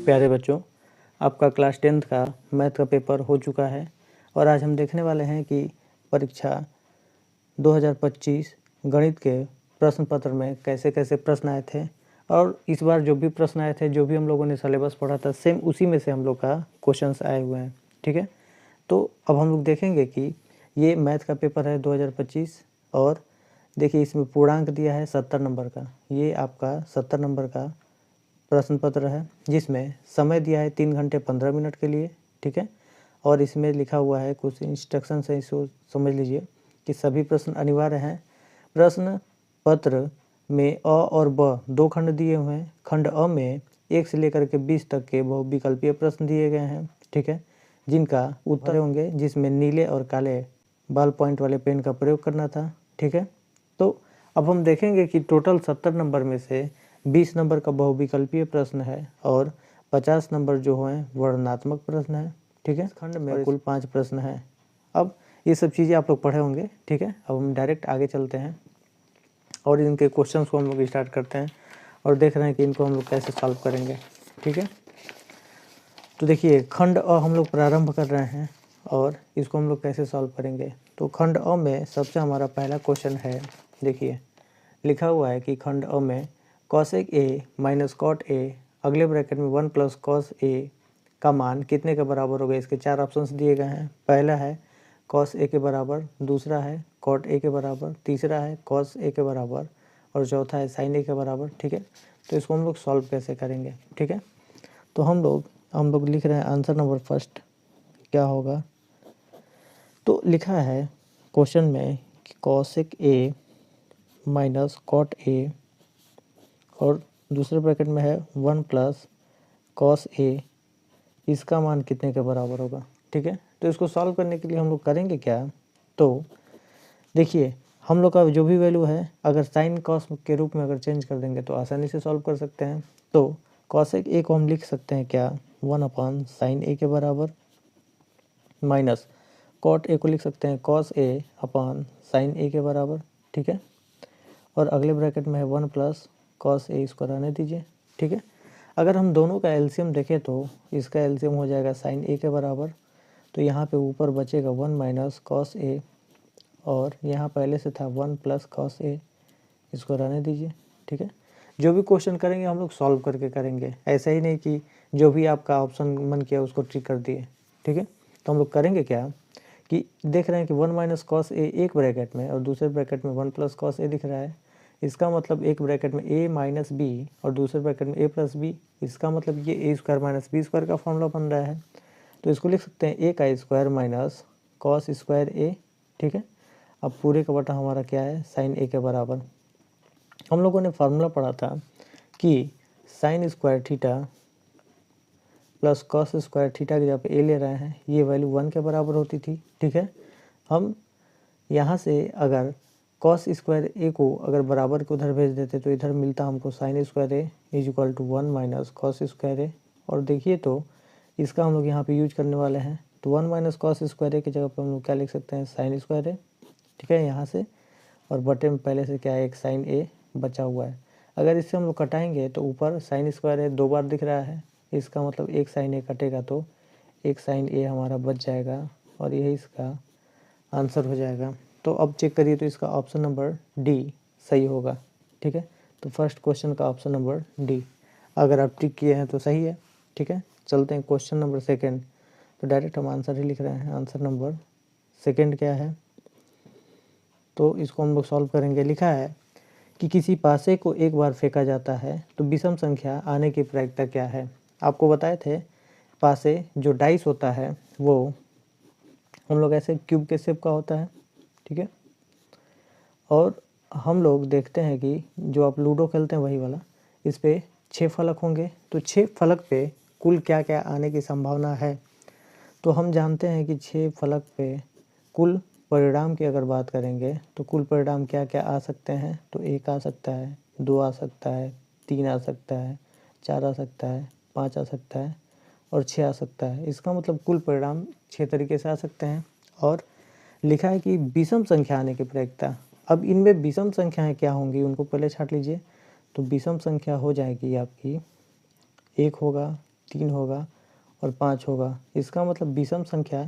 प्यारे बच्चों, आपका क्लास 10th का मैथ का पेपर हो चुका है और आज हम देखने वाले हैं कि परीक्षा 2025 गणित के प्रश्न पत्र में कैसे कैसे प्रश्न आए थे और इस बार जो भी प्रश्न आए थे, जो भी हम लोगों ने सिलेबस पढ़ा था, सेम उसी में से हम लोग का क्वेश्चंस आए हुए हैं। ठीक है, तो अब हम लोग देखेंगे कि ये मैथ का पेपर है 2025 और देखिए इसमें पूर्णांक दिया है 70 नंबर का। ये आपका 70 नंबर का प्रश्न पत्र है जिसमें समय दिया है 3 घंटे 15 मिनट के लिए। ठीक है, और इसमें लिखा हुआ है कुछ इंस्ट्रक्शन है, इसको समझ लीजिए कि सभी प्रश्न अनिवार्य हैं। प्रश्न पत्र में अ और ब 2 खंड दिए हुए हैं। खंड अ में 1 से लेकर के 20 तक के बहुविकल्पीय प्रश्न दिए गए हैं। ठीक है, जिनका उत्तर होंगे, जिसमें नीले और काले बॉल पॉइंट वाले पेन का प्रयोग करना था। ठीक है, तो अब हम देखेंगे कि टोटल 70 नंबर में से 20 नंबर का बहुविकल्पीय प्रश्न है और 50 नंबर जो हैं वर्णनात्मक प्रश्न है। ठीक है, खंड में कुल 5 प्रश्न हैं। अब ये सब चीज़ें आप लोग पढ़े होंगे। ठीक है, अब हम डायरेक्ट आगे चलते हैं और इनके क्वेश्चंस को हम लोग स्टार्ट करते हैं और देख रहे हैं कि इनको हम लोग कैसे सॉल्व करेंगे। ठीक है, तो देखिए खंड अ हम लोग प्रारंभ कर रहे हैं और इसको हम लोग कैसे सॉल्व करेंगे। तो खंड अ में सबसे हमारा पहला क्वेश्चन है, देखिए लिखा हुआ है कि खंड अ में cosec A minus cot A अगले ब्रैकेट में 1 प्लस कॉस ए का मान कितने के बराबर होगा। इसके 4 ऑप्शंस दिए गए हैं। पहला है कॉस ए के बराबर, दूसरा है कॉट ए के बराबर, तीसरा है कॉस ए के बराबर और चौथा है साइन ए के बराबर। ठीक है, तो इसको हम लोग सॉल्व कैसे करेंगे। ठीक है, तो हम लोग लिख रहे हैं आंसर नंबर फर्स्ट क्या होगा। तो लिखा है क्वेश्चन में कि cosec A minus cot A और दूसरे ब्रैकेट में है 1 प्लस कॉस ए, इसका मान कितने के बराबर होगा। ठीक है, तो इसको सॉल्व करने के लिए हम लोग करेंगे क्या। तो देखिए हम लोग का जो भी वैल्यू है, अगर साइन कॉस के रूप में अगर चेंज कर देंगे तो आसानी से सॉल्व कर सकते हैं। तो कॉसेक ए को हम लिख सकते हैं क्या, 1 साइन ए के बराबर, माइनस कॉट ए को लिख सकते हैं कॉस ए अपॉन साइन ए के बराबर। ठीक है, और अगले ब्रैकेट में है 1 प्लस कॉस ए, इसको रहने दीजिए। ठीक है, अगर हम दोनों का एलसीएम देखें तो इसका एलसीएम हो जाएगा साइन ए के बराबर, तो यहाँ पे ऊपर बचेगा 1 माइनस कॉस ए और यहाँ पहले से था 1 प्लस कॉस ए, इसको रहने दीजिए। ठीक है, जो भी क्वेश्चन करेंगे हम लोग सॉल्व करके करेंगे, ऐसा ही नहीं कि जो भी आपका ऑप्शन मन किया उसको टिक कर दिए। ठीक है, तो हम लोग करेंगे क्या कि देख रहे हैं कि 1 माइनस कॉस ए एक ब्रैकेट में और दूसरे ब्रैकेट में 1 प्लस कॉस ए दिख रहा है। इसका मतलब एक ब्रैकेट में ए माइनस बी और दूसरे ब्रैकेट में ए प्लस बी, इसका मतलब ये ए स्क्वायर माइनस बी स्क्वायर का फॉर्मूला बन रहा है। तो इसको लिख सकते हैं ए का स्क्वायर माइनस कॉस स्क्वायर ए। ठीक है, अब पूरे का बटा हमारा क्या है, साइन ए के बराबर। हम लोगों ने फार्मूला पढ़ा था कि sine square theta plus cos square theta की जगह पे ए ले रहे हैं, ये वैल्यू 1 के बराबर होती थी। ठीक है, हम यहाँ से अगर कॉस स्क्वायर ए को अगर बराबर के उधर भेज देते तो इधर मिलता हमको sine square A is equal to 1 minus cos square A. और देखिए तो इसका हम लोग यहाँ पे यूज करने वाले हैं, तो 1 माइनस कॉस स्क्वायर ए की जगह पर हम लोग क्या लिख सकते हैं, साइन स्क्वायर ए। ठीक है, यहाँ से और बटे में पहले से क्या है, एक साइन ए बचा हुआ है। अगर इससे हम लोग कटाएंगे तो ऊपर साइन स्क्वायर ए 2 बार दिख रहा है, इसका मतलब एक साइन ए कटेगा तो एक साइन ए हमारा बच जाएगा और यही इसका आंसर हो जाएगा। तो अब चेक करिए तो इसका ऑप्शन नंबर डी सही होगा। ठीक है, तो फर्स्ट क्वेश्चन का ऑप्शन नंबर डी, अगर आप टिक किए हैं तो सही है। ठीक है, चलते हैं क्वेश्चन नंबर सेकंड। तो डायरेक्ट हम आंसर ही लिख रहे हैं। आंसर नंबर सेकंड क्या है, तो इसको हम लोग सॉल्व करेंगे। लिखा है कि किसी पासे को एक बार फेंका जाता है तो विषम संख्या आने की प्रायिकता क्या है। आपको बताए थे पासे जो डाइस होता है वो हम लोग ऐसे क्यूब के शेप का होता है। ठीक है, और हम लोग देखते हैं कि जो आप लूडो खेलते हैं वही वाला, इस पे 6 फलक होंगे, तो 6 फलक पे कुल क्या क्या आने की संभावना है। तो हम जानते हैं कि 6 फलक पे कुल परिणाम की अगर बात करेंगे तो कुल परिणाम क्या क्या आ सकते हैं, तो 1 आ सकता है, 2 आ सकता है, 3 आ सकता है, 4 आ सकता है, 5 आ सकता है और 6 आ सकता है। इसका मतलब कुल परिणाम 6 तरीके से आ सकते हैं। और लिखा है कि विषम संख्या आने की प्रायिकता। अब इनमें विषम संख्याएं क्या होंगी उनको पहले छाट लीजिए। तो विषम संख्या हो जाएगी आपकी 1 होगा, 3 होगा और 5 होगा। इसका मतलब विषम संख्या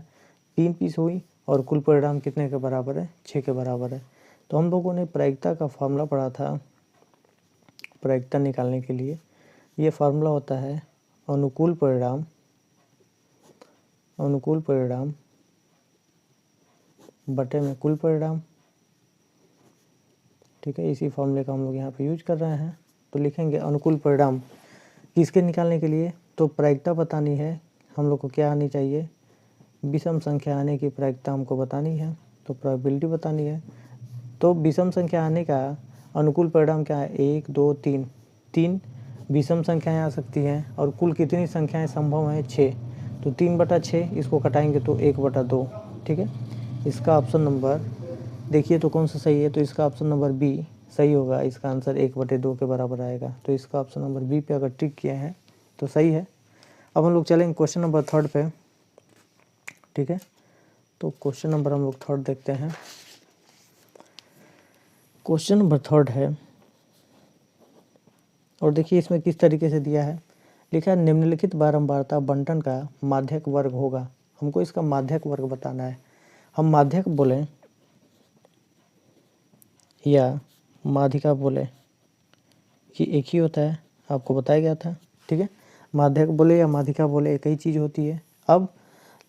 3 पीस हुई और कुल परिणाम कितने के बराबर है? 6 के बराबर है। तो हम लोगों ने प्रायिकता का फॉर्मूला पढ़ा था। प्रायिकता निकालने के लिए ये फार्मूला होता है अनुकूल परिणाम बटे में कुल परिणाम। ठीक है, इसी फॉर्मूले का हम लोग यहाँ पे यूज कर रहे हैं। तो लिखेंगे अनुकूल परिणाम किसके निकालने के लिए? तो प्रायिकता बतानी है हम लोग को। क्या आनी चाहिए? विषम संख्या आने की प्रायिकता हमको बतानी है, तो प्रोबेबिलिटी बतानी है। तो विषम संख्या आने का अनुकूल परिणाम क्या है? 1 2 3 3 विषम संख्याएं आ सकती हैं और कुल कितनी संख्याएं संभव हैं? 6। तो 3/6 इसको कटाएंगे तो 1/2। ठीक है, इसका ऑप्शन नंबर देखिए तो कौन सा सही है? तो इसका ऑप्शन नंबर बी सही होगा। इसका आंसर 1/2 के बराबर आएगा। तो इसका ऑप्शन नंबर बी पे अगर टिक किए हैं तो सही है। अब हम लोग चलेंगे क्वेश्चन नंबर 3 पे। ठीक है, तो क्वेश्चन नंबर हम लोग 3 देखते हैं। क्वेश्चन नंबर 3 है और देखिए इसमें किस तरीके से दिया है। लिखा है निम्नलिखित बारंबारता बंटन का माध्यक वर्ग होगा। हमको इसका माध्यक वर्ग बताना है। हम माध्यक बोलें या माध्यिका बोले कि एक ही होता है, आपको बताया गया था। ठीक है, माध्यक बोले या माध्यिका बोले एक ही चीज़ होती है। अब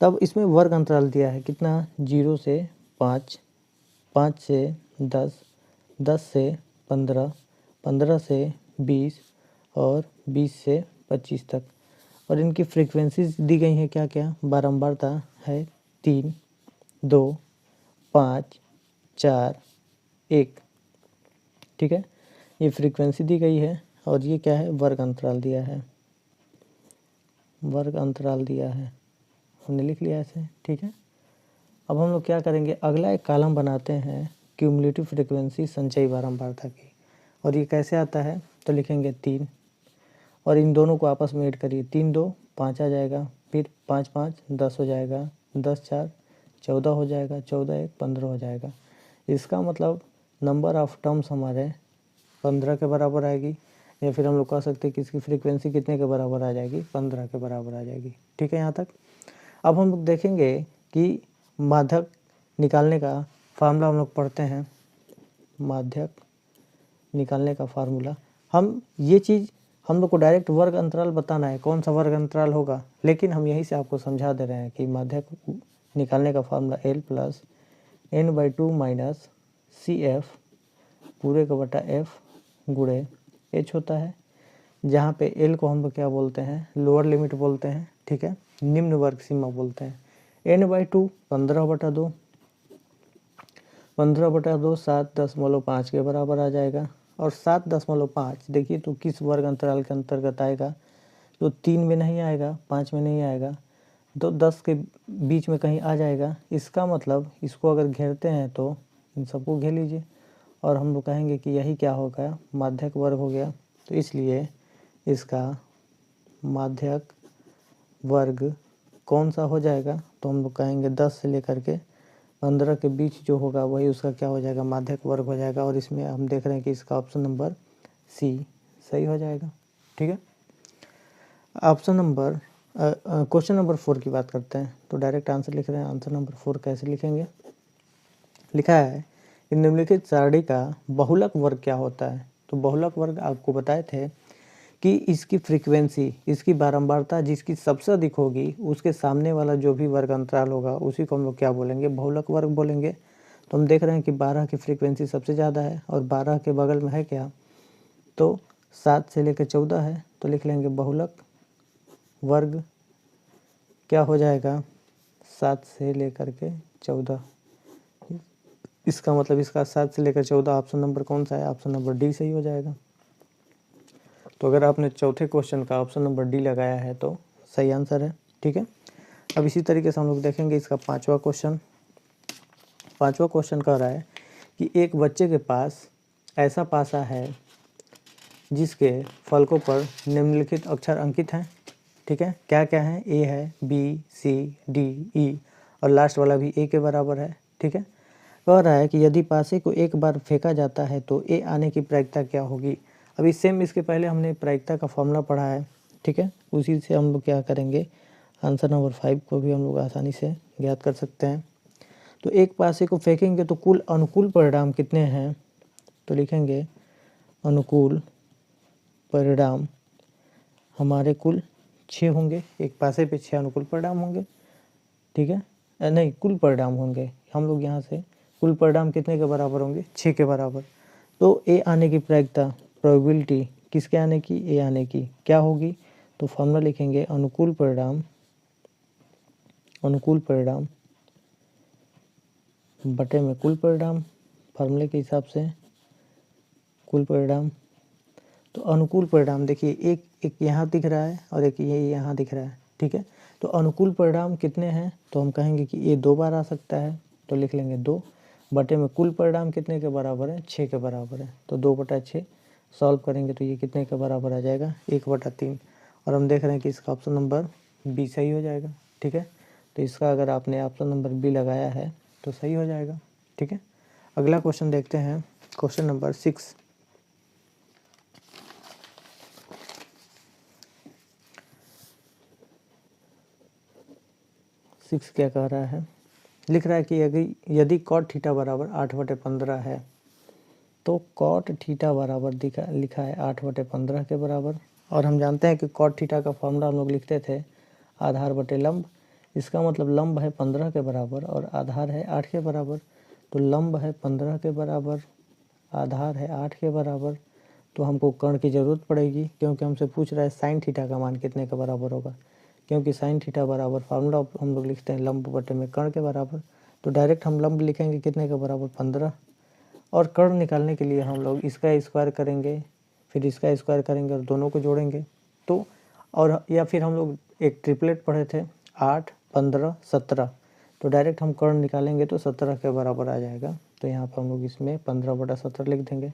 तब इसमें वर्ग अंतराल दिया है कितना? 0 से 5, 5 से 10, 10 से 15, 15 से 20 और 20 से 25 तक। और इनकी फ्रीक्वेंसीज दी गई हैं क्या क्या? बारंबारता है 3, 2, 5, 4, 1। ठीक है, ये फ्रीक्वेंसी दी गई है और ये क्या है? वर्ग अंतराल दिया है। वर्ग अंतराल दिया है, हमने लिख लिया ऐसे। ठीक है, अब हम लोग क्या करेंगे? अगला एक कॉलम बनाते हैं क्यूमुलेटिव फ्रीक्वेंसी संचयी बारंबारता की। और ये कैसे आता है? तो लिखेंगे 3 और इन दोनों को आपस में ऐड करिए। 3 2 5 आ जाएगा, फिर 5 5 10 हो जाएगा, 10 4 14 हो जाएगा, 14 1 15 हो जाएगा। इसका मतलब नंबर ऑफ टर्म्स हमारे 15 के बराबर आएगी। या फिर हम लोग कह सकते हैं कि इसकी फ्रीक्वेंसी कितने के बराबर आ जाएगी? 15 के बराबर आ जाएगी। ठीक है यहाँ तक। अब हम लोग देखेंगे कि माध्यक निकालने का फार्मूला हम लोग पढ़ते हैं। माध्यक निकालने का फार्मूला हम ये चीज़ हम लोग को डायरेक्ट वर्ग अंतराल बताना है, कौन सा वर्ग अंतराल होगा। लेकिन हम यहीं से आपको समझा दे रहे हैं कि माध्यक निकालने का फार्मूला L + n/2 - CF पूरे का बटा F गुणे H होता है, जहाँ पे L को हम लोग क्या बोलते हैं? लोअर लिमिट बोलते हैं। ठीक है, निम्न वर्ग सीमा बोलते हैं। n/2 15/2, 15/2 7.5 के बराबर आ जाएगा। और 7.5 देखिए तो किस वर्ग अंतराल के अंतर्गत आएगा? तो 3 में नहीं आएगा, 5 में नहीं आएगा, तो 10 के बीच में कहीं आ जाएगा। इसका मतलब इसको अगर घेरते हैं तो इन सबको घेर लीजिए और हम लोग कहेंगे कि यही क्या होगा? माध्यक वर्ग हो गया। तो इसलिए इसका माध्यक वर्ग कौन सा हो जाएगा? तो हम लोग कहेंगे 10 से लेकर के 15 के बीच जो होगा वही उसका क्या हो जाएगा? माध्यक वर्ग हो जाएगा। और इसमें हम देख रहे हैं कि इसका ऑप्शन नंबर सी सही हो जाएगा। ठीक है, ऑप्शन नंबर क्वेश्चन नंबर 4 की बात करते हैं। तो डायरेक्ट आंसर लिख रहे हैं। आंसर नंबर 4 कैसे लिखेंगे? लिखा है कि निम्नलिखित सारणी का बहुलक वर्ग क्या होता है? तो बहुलक वर्ग आपको बताए थे कि इसकी फ्रीक्वेंसी, इसकी बारंबारता जिसकी सबसे अधिक होगी उसके सामने वाला जो भी वर्ग अंतराल होगा उसी को हम लोग क्या बोलेंगे? बहुलक वर्ग बोलेंगे। तो हम देख रहे हैं कि 12 की फ्रीक्वेंसी सबसे ज़्यादा है और 12 के बगल में है क्या? तो 7 से लेकर 14 है। तो लिख लेंगे बहुलक वर्ग क्या हो जाएगा? 7 से लेकर के 14। इसका मतलब इसका 7 से लेकर 14 ऑप्शन नंबर कौन सा है? ऑप्शन नंबर डी सही हो जाएगा। तो अगर आपने चौथे क्वेश्चन का ऑप्शन नंबर डी लगाया है तो सही आंसर है। ठीक है, अब इसी तरीके से हम लोग देखेंगे इसका 5वां क्वेश्चन। 5वां क्वेश्चन कह रहा है कि एक बच्चे के पास ऐसा पासा है जिसके फलकों पर निम्नलिखित अक्षर अंकित हैं। ठीक है, क्या क्या है? ए है, बी सी डी ई और लास्ट वाला भी ए के बराबर है। ठीक है, कह रहा है कि यदि पासे को एक बार फेंका जाता है तो ए आने की प्रायिकता क्या होगी? अभी सेम इसके पहले हमने प्रायिकता का फॉर्मूला पढ़ा है ठीक है। उसी से हम लोग क्या करेंगे, आंसर नंबर 5 को भी हम लोग आसानी से ज्ञात कर सकते हैं। तो एक पासे को फेंकेंगे तो कुल अनुकूल परिणाम कितने हैं, तो लिखेंगे अनुकूल परिणाम हमारे कुल 6 होंगे। एक पासे पे 6 अनुकूल परिणाम होंगे, ठीक है। नहीं, कुल परिणाम होंगे। हम लोग यहाँ से कुल परिणाम कितने के बराबर होंगे, 6 के बराबर। तो ए आने की प्रायिकता, प्रोबेबिलिटी किसके आने की, ए आने की, क्या होगी, तो फॉर्मूला लिखेंगे अनुकूल परिणाम बटे में कुल परिणाम, फार्मूले के हिसाब से कुल परिणाम। तो अनुकूल परिणाम देखिए, एक यहाँ दिख रहा है और एक ये यहाँ दिख रहा है, ठीक है। तो अनुकूल परिणाम कितने हैं, तो हम कहेंगे कि ये 2 बार आ सकता है, तो लिख लेंगे 2 बटे में कुल परिणाम कितने के बराबर है, 6 के बराबर है। तो 2/6 सॉल्व करेंगे तो ये कितने के बराबर आ जाएगा, 1/3। और हम देख रहे हैं कि इसका ऑप्शन नंबर बी सही हो जाएगा, ठीक है। तो इसका अगर आपने ऑप्शन नंबर बी लगाया है तो सही हो जाएगा, ठीक है। अगला क्वेश्चन देखते हैं, क्वेश्चन नंबर 6। क्या कह रहा है, लिख रहा है कि यदि कॉट थीटा बराबर 8/15 है, तो कॉट थीटा बराबर लिखा है 8/15 के बराबर। और हम जानते हैं कि कॉट थीटा का फॉर्मूला हम लोग लिखते थे आधार बटे लंब। इसका मतलब लंब है 15 के बराबर और आधार है 8 के बराबर। तो लंब है 15 के बराबर, आधार है 8 के बराबर, तो हमको कर्ण की ज़रूरत पड़ेगी, क्योंकि हमसे पूछ रहा है साइन थीटा का मान कितने के बराबर होगा। क्योंकि साइन थीटा बराबर फार्मूला हम लोग लिखते हैं लंब बटे में कर्ण के बराबर। तो डायरेक्ट हम लंब लिखेंगे कितने के बराबर, 15। और कर्ण निकालने के लिए हम लोग इसका स्क्वायर करेंगे, फिर इसका स्क्वायर करेंगे और दोनों को जोड़ेंगे। तो और या फिर हम लोग एक ट्रिपलेट पढ़े थे 8, 15, 17। तो डायरेक्ट हम कर्ण निकालेंगे तो 17 के बराबर आ जाएगा। तो यहाँ पर हम लोग इसमें 15/17 लिख देंगे।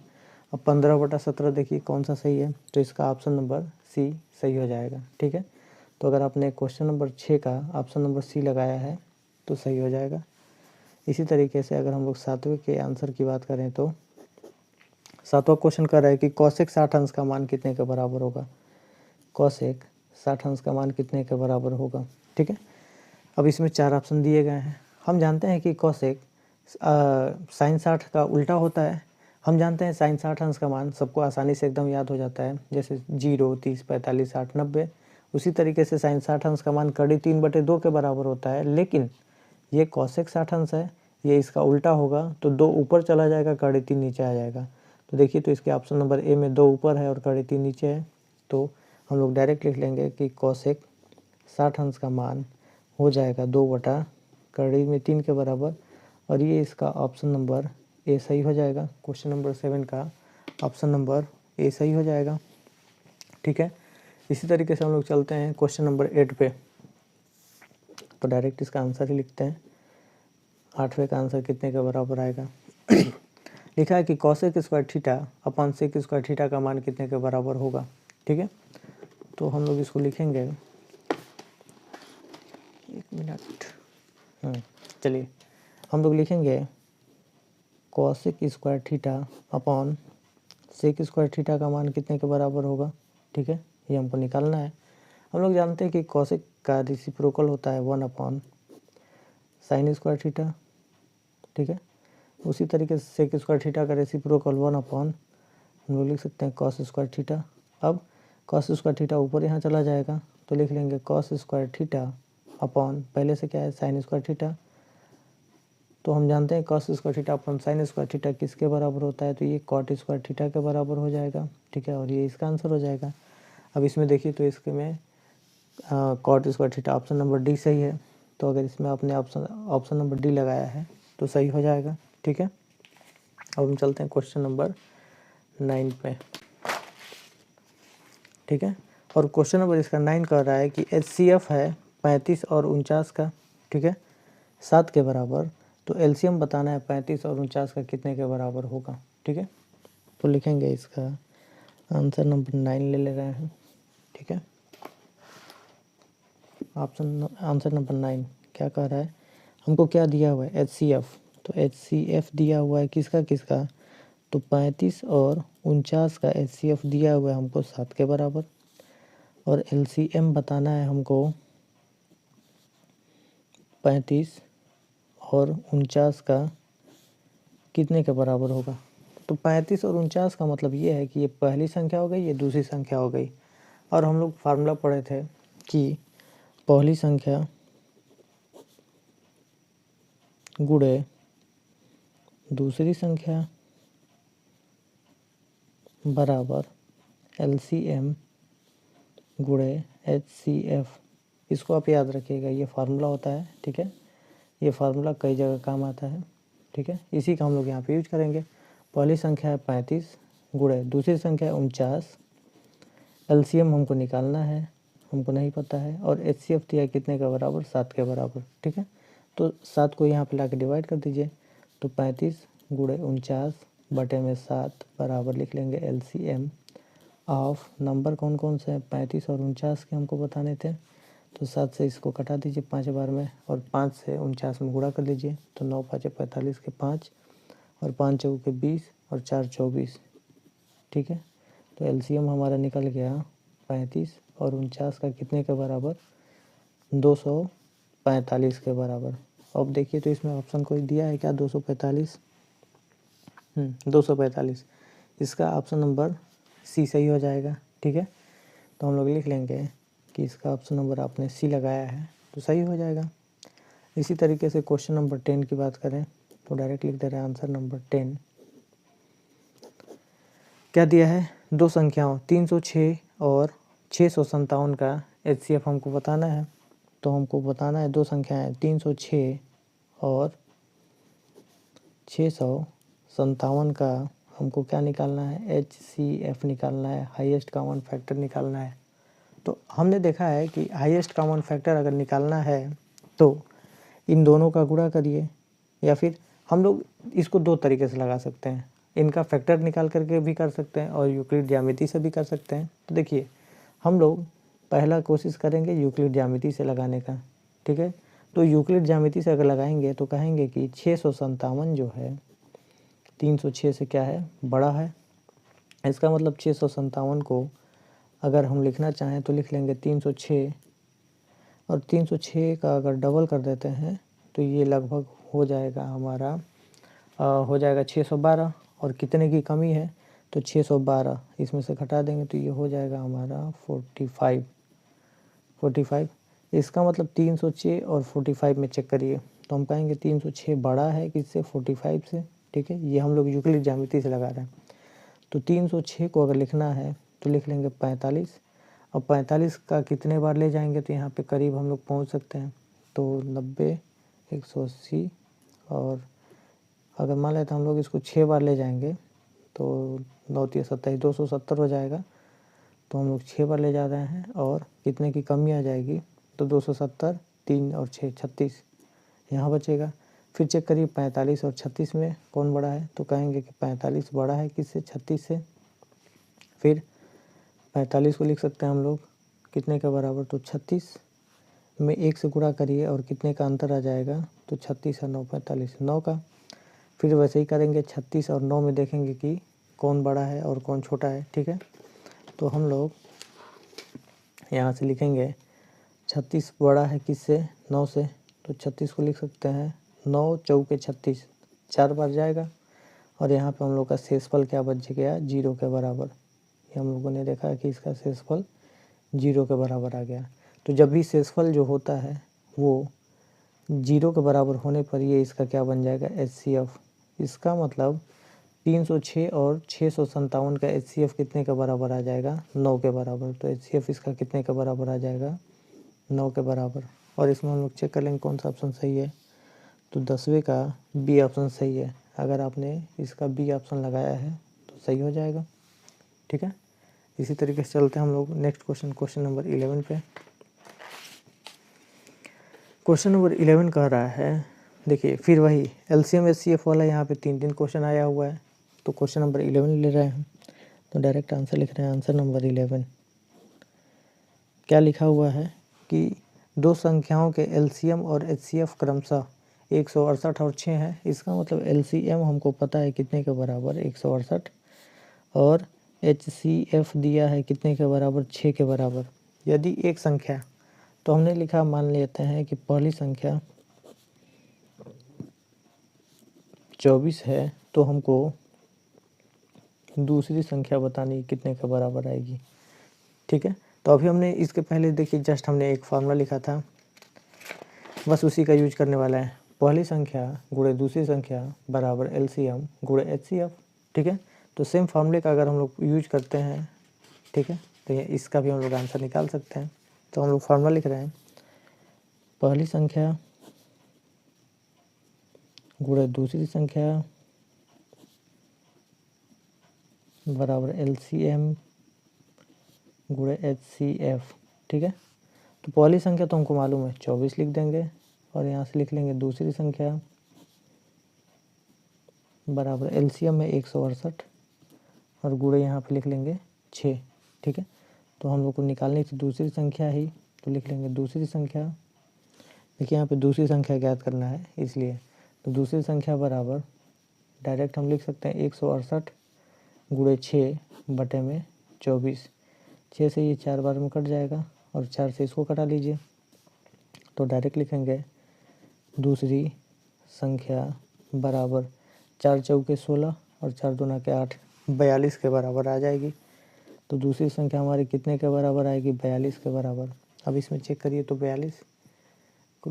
अब 15/17 देखिए कौन सा सही है, तो इसका ऑप्शन नंबर सी सही हो जाएगा, ठीक है। तो अगर आपने क्वेश्चन नंबर 6 का ऑप्शन नंबर सी लगाया है तो सही हो जाएगा। इसी तरीके से अगर हम लोग 7वें के आंसर की बात करें तो 7वां क्वेश्चन कर रहा है कि कॉसेक 60 अंश का मान कितने के बराबर होगा। कॉसेक 60 अंश का मान कितने के बराबर होगा, ठीक है। अब इसमें 4 ऑप्शन दिए गए हैं। हम जानते हैं कि कॉसेक साइन 60 का उल्टा होता है। हम जानते हैं साइन 60 अंश का मान सबको आसानी से एकदम याद हो जाता है, जैसे 0, 30, 45, 60, 90। उसी तरीके से साइन 60 अंश का मान कड़ी 3/2 के बराबर होता है। लेकिन ये कॉसेक 60 अंश है, ये इसका उल्टा होगा, तो 2 ऊपर चला जाएगा, कड़ी 3 नीचे आ जाएगा। तो देखिए, तो इसके ऑप्शन नंबर ए में 2 ऊपर है और कड़ी 3 नीचे है। तो हम लोग डायरेक्ट लिख लेंगे कि कॉसेक 60 अंश का मान हो जाएगा 2/3 के बराबर। और ये इसका ऑप्शन नंबर ए सही हो जाएगा। क्वेश्चन नंबर 7 का ऑप्शन नंबर ए सही हो जाएगा, ठीक है। इसी तरीके से हम लोग चलते हैं क्वेश्चन नंबर 8 पे। तो डायरेक्ट इसका आंसर ही लिखते हैं। 8वें का आंसर कितने के बराबर आएगा लिखा है कि cosec square theta upon sec square theta का मान कितने के बराबर होगा, ठीक है। तो हम लोग इसको लिखेंगे, 1 मिनट, चलिए हम लोग लिखेंगे cosec square theta upon sec square theta का मान कितने के बराबर होगा, ठीक है। ये हमको निकालना है। हम लोग जानते हैं कि कॉसेक का रेसिप्रोकल होता है 1 साइन स्क्वायर थीटा, ठीक है। उसी तरीके से सेक स्क्वायर थीटा का रेसिप्रोकल 1 हम लोग लिख सकते हैं कॉस स्क्वायर थीटा। अब कॉस स्क्वायर थीटा ऊपर यहाँ चला जाएगा, तो लिख लेंगे कॉस स्क्वायर थीटा अपॉन, पहले से क्या है, साइन स्क्वायर थीटा। तो हम जानते हैं cos square theta upon sine square theta किसके बराबर होता है, तो ये कॉट स्क्वायर थीटा के बराबर हो जाएगा, ठीक है। और ये इसका आंसर हो जाएगा। अब इसमें देखिए, तो इसके में cot square theta option number D सही है। तो अगर इसमें आपने ऑप्शन नंबर डी लगाया है तो सही हो जाएगा, ठीक है। अब हम चलते हैं क्वेश्चन नंबर 9 पे, ठीक है। और क्वेश्चन नंबर इसका 9 कह रहा है कि HCF है 35 और 49 का, ठीक है, 7 के बराबर। तो एलसीएम बताना है 35 और 49 का कितने के बराबर होगा, ठीक है। तो लिखेंगे इसका आंसर नंबर 9 ले रहे हैं, ठीक है। आंसर नंबर 9 क्या कह रहा है, हमको क्या दिया हुआ है, HCF। तो HCF दिया हुआ है किसका, तो 35 और 49 का HCF दिया हुआ है हमको 7 के बराबर। और LCM बताना है हमको 35 और 49 का कितने के बराबर होगा। तो 35 और 49 का मतलब ये है कि ये पहली संख्या हो गई, ये दूसरी संख्या हो गई। और हम लोग फार्मूला पढ़े थे कि पहली संख्या गुणे दूसरी संख्या बराबर LCM गुणे HCF। इसको आप याद रखिएगा, ये फार्मूला होता है, ठीक है। ये फार्मूला कई जगह काम आता है, ठीक है। इसी का हम लोग यहाँ पे यूज करेंगे। पहली संख्या है 35 गुणे दूसरी संख्या है 49। LCM हमको निकालना है, हमको नहीं पता है। और HCF दिया कितने के बराबर, 7 के बराबर, ठीक है। तो 7 को यहाँ पे ला के डिवाइड कर दीजिए। तो 35 गुणे 49 बटे में 7 बराबर लिख लेंगे LCM ऑफ नंबर कौन कौन से हैं, 35 और 49 के हमको बताने थे। तो 7 से इसको कटा दीजिए 5 बार में, और 5 से 49 में गुणा कर लीजिए। तो 9 5 45 के 5 और 5 चौके के 20 और 4 24, ठीक है। तो LCM हमारा निकल गया 35 और 49 का कितने के बराबर, 245 के बराबर। अब देखिए तो इसमें ऑप्शन कोई दिया है क्या, 245? 245, इसका ऑप्शन नंबर सी सही हो जाएगा, ठीक है। तो हम लोग लिख लेंगे कि इसका ऑप्शन नंबर आपने सी लगाया है तो सही हो जाएगा। इसी तरीके से क्वेश्चन नंबर 10 की बात करें तो डायरेक्ट लिख दे रहे हैं आंसर नंबर 10। क्या दिया है, दो संख्याओं 306 और 657 का HCF हमको बताना है। तो हमको बताना है दो संख्याएं 306 और 657 का हमको क्या निकालना है, HCF निकालना है, हाईएस्ट कॉमन फैक्टर निकालना है। तो हमने देखा है कि हाईएस्ट कॉमन फैक्टर अगर निकालना है तो इन दोनों का गुणा करिए, या फिर हम लोग इसको दो तरीके से लगा सकते हैं, इनका फैक्टर निकाल करके भी कर सकते हैं और यूक्लिड ज्यामिति से भी कर सकते हैं। तो देखिए हम लोग पहला कोशिश करेंगे यूक्लिड ज्यामिति से लगाने का, ठीक है। तो यूक्लिड ज्यामिति से अगर लगाएंगे तो कहेंगे कि 657 जो है 306 से क्या है, बड़ा है। इसका मतलब 657 को अगर हम लिखना चाहें तो लिख लेंगे 306, और 306 का अगर डबल कर देते हैं तो ये लगभग हो जाएगा हमारा हो जाएगा 612। और कितने की कमी है तो 612, इसमें से घटा देंगे तो ये हो जाएगा हमारा 45। इसका मतलब 306 और 45 में चेक करिए तो हम कहेंगे 306 बड़ा है किससे, 45 से, ठीक है। ये हम लोग यूक्लिड ज्यामिति से लगा रहे हैं। तो 306 को अगर लिखना है तो लिख लेंगे 45। अब 45 का कितने बार ले जाएंगे तो यहाँ पे करीब हम लोग पहुँच सकते हैं। तो 90, 180, और अगर मान लेते हम लोग इसको 6 बार ले जाएंगे तो 9 3 27, 270 हो जाएगा। तो हम लोग 6 बार ले जा रहे हैं और कितने की कमी आ जाएगी, तो 270, 3 और 6 36 यहाँ बचेगा। फिर चेक करिए 45 और 36 में कौन बड़ा है, तो कहेंगे कि 45 बड़ा है किससे, 36 से। फिर 45 को लिख सकते हैं हम लोग कितने के बराबर, तो 36 में 1 से गुणा करिए और कितने का अंतर आ जाएगा, तो 36 और 9 45, 9 का। फिर वैसे ही करेंगे 36 और 9 में देखेंगे कि कौन बड़ा है और कौन छोटा है, ठीक है। तो हम लोग यहाँ से लिखेंगे 36 बड़ा है किससे, 9 से। तो 36 को लिख सकते हैं 9 चौके 36, 4 बार जाएगा। और यहाँ पे हम लोग का शेषफल क्या बच गया, 0 के बराबर। ये हम लोगों ने देखा कि इसका शेषफल 0 के बराबर आ गया। तो जब भी शेषफल जो होता है वो 0 के बराबर होने पर ये इसका क्या बन जाएगा, HCF। इसका मतलब 306 और 657 का HCF कितने के बराबर आ जाएगा, 9 के बराबर। तो HCF इसका कितने के बराबर आ जाएगा, 9 के बराबर। और इसमें हम लोग चेक कर लेंगे कौन सा ऑप्शन सही है, तो 10वें का बी ऑप्शन सही है। अगर आपने इसका बी ऑप्शन लगाया है तो सही हो जाएगा, ठीक है। इसी तरीके से चलते हैं हम लोग नेक्स्ट क्वेश्चन नंबर 11 पे। क्वेश्चन नंबर 11 कह रहा है, देखिए फिर वही LCM HCF वाला यहाँ पे 3 क्वेश्चन आया हुआ है। तो क्वेश्चन नंबर 11 ले रहे हैं तो डायरेक्ट आंसर लिख रहे हैं, आंसर नंबर 11। क्या लिखा हुआ है कि दो संख्याओं के LCM और HCF क्रमशः 168 और 6 है। इसका मतलब LCM हमको पता है कितने के बराबर, 168, और HCF दिया है कितने के बराबर, 6 के बराबर। यदि एक संख्या, तो हमने लिखा, मान लेते हैं कि पहली संख्या 24 है, तो हमको दूसरी संख्या बतानी कितने के बराबर आएगी। ठीक है, तो अभी हमने इसके पहले देखिए जस्ट हमने एक फार्मूला लिखा था, बस उसी का यूज करने वाला है। पहली संख्या गुणे दूसरी संख्या बराबर LCM गुणे HCF। ठीक है, तो सेम फार्मूले का अगर हम लोग यूज करते हैं, ठीक है, तो ये इसका भी हम लोग आंसर निकाल सकते हैं। तो हम लोग फार्मूला लिख रहे हैं, पहली संख्या गुणे दूसरी संख्या बराबर LCM गुणे HCF। ठीक है, तो पहली संख्या तो हमको मालूम है 24 लिख देंगे, और यहाँ से लिख लेंगे दूसरी संख्या बराबर LCM में 168 और गुणे यहाँ पे लिख लेंगे 6। ठीक है, तो हम लोग को निकालनी थी दूसरी संख्या ही, तो लिख लेंगे दूसरी संख्या। देखिए यहाँ पे दूसरी संख्या ज्ञात करना है, इसलिए तो दूसरी संख्या बराबर डायरेक्ट हम लिख सकते हैं 168 गुणे 6 बटे में 24। 6 से ये 4 बार में कट जाएगा और 4 से इसको कटा लीजिए, तो डायरेक्ट लिखेंगे दूसरी संख्या बराबर 4 चौके 16 और 4 दूना के 8, 42 के बराबर आ जाएगी। तो दूसरी संख्या हमारी कितने के बराबर आएगी, 42 के बराबर। अब इसमें चेक करिए तो 42